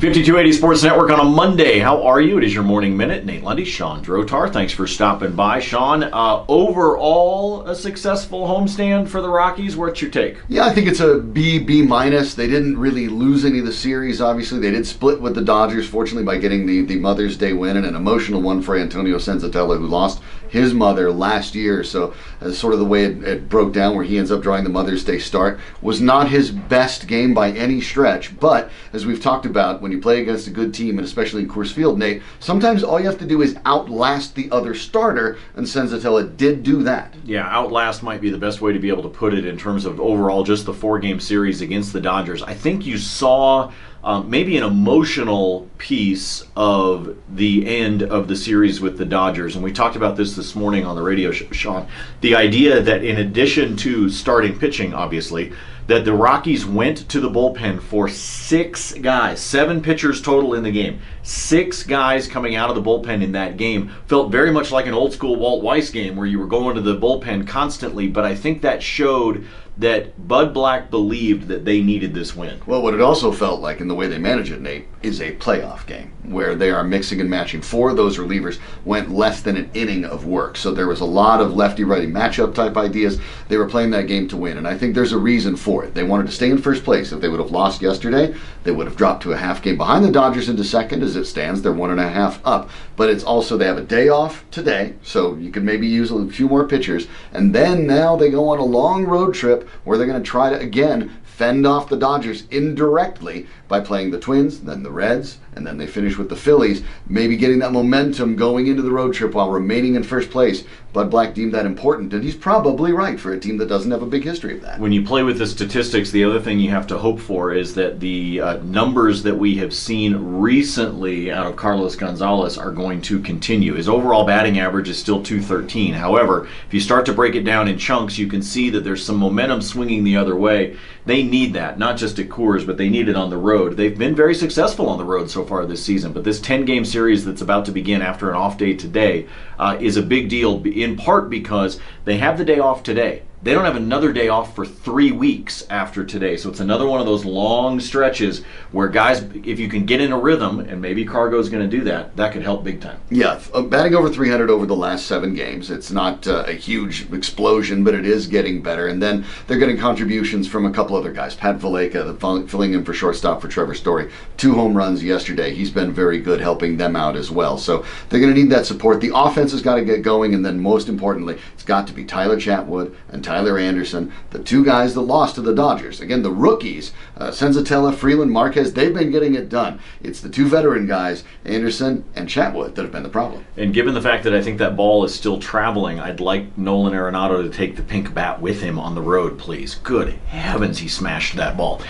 5280 Sports Network on a Monday. How are you? It is your Morning Minute. Nate Lundy, Shawn Drotar. Thanks for stopping by. Shawn, overall a successful homestand for the Rockies. What's your take? Yeah, I think it's a B minus. They didn't really lose any of the series, obviously. They did split with the Dodgers, fortunately, by getting the Mother's Day win, and an emotional one for Antonio Senzatella, who lost his mother last year. So sort of the way it broke down, where he ends up drawing the Mother's Day start, was not his best game by any stretch. But as we've talked about, when you play against a good team, and especially in Coors Field, Nate, sometimes all you have to do is outlast the other starter, and Senzatella did do that. Yeah, outlast might be the best way to be able to put it in terms of overall just the four-game series against the Dodgers. I think you saw maybe an emotional piece of the end of the series with the Dodgers, and we talked about this morning on the radio, Shawn. The idea that in addition to starting pitching, obviously, that the Rockies went to the bullpen for 6 guys, 7 pitchers total in the game. 6 guys coming out of the bullpen in that game. Felt very much like an old school Walt Weiss game where you were going to the bullpen constantly, but I think that showed that Bud Black believed that they needed this win. Well, what it also felt like, in the way they manage it, Nate, is a playoff game where they are mixing and matching. 4 of those relievers went less than an inning of work. So there was a lot of lefty-righty matchup type ideas. They were playing that game to win, and I think there's a reason for it. They wanted to stay in first place. If they would have lost yesterday, they would have dropped to a half game behind the Dodgers into second. As it stands, they're 1.5 up. But it's also, they have a day off today, so you can maybe use a few more pitchers. And then now they go on a long road trip where they're going to try to, again, fend off the Dodgers indirectly by playing the Twins, then the Reds, and then they finish with the Phillies, maybe getting that momentum going into the road trip while remaining in first place. Bud Black deemed that important, and he's probably right for a team that doesn't have a big history of that. When you play with the statistics, the other thing you have to hope for is that the numbers that we have seen recently out of Carlos Gonzalez are going to continue. His overall batting average is still .213. However, if you start to break it down in chunks, you can see that there's some momentum swinging the other way. They need that, not just at Coors, but they need it on the road. They've been very successful on the road so far this season, but this 10-game series that's about to begin after an off day today is a big deal, in part because they have the day off today. They don't have another day off for 3 weeks after today. So it's another one of those long stretches where guys, if you can get in a rhythm, and maybe Cargo's going to do that, that could help big time. Yeah, batting over 300 over the last 7 games. It's not a huge explosion, but it is getting better. And then they're getting contributions from a couple other guys. Pat Valaika, filling in for shortstop for Trevor Story. 2 home runs yesterday. He's been very good helping them out as well. So they're going to need that support. The offense has got to get going, and then most importantly, it's got to be Tyler Chatwood and Tyler Anderson, the 2 guys that lost to the Dodgers. Again, the rookies, Senzatella, Freeland, Marquez, they've been getting it done. It's the 2 veteran guys, Anderson and Chatwood, that have been the problem. And given the fact that I think that ball is still traveling, I'd like Nolan Arenado to take the pink bat with him on the road, please. Good heavens, he smashed that ball.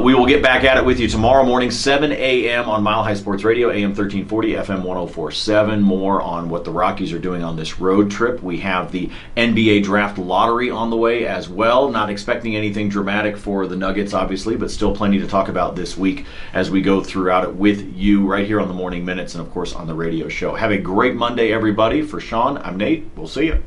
We will get back at it with you tomorrow morning, 7 a.m. on Mile High Sports Radio, AM 1340, FM 1047. More on what the Rockies are doing on this road trip. We have the NBA Draft Lottery on the way as well. Not expecting anything dramatic for the Nuggets, obviously, but still plenty to talk about this week as we go throughout it with you right here on the Morning Minutes and, of course, on the radio show. Have a great Monday, everybody. For Shawn, I'm Nate. We'll see you.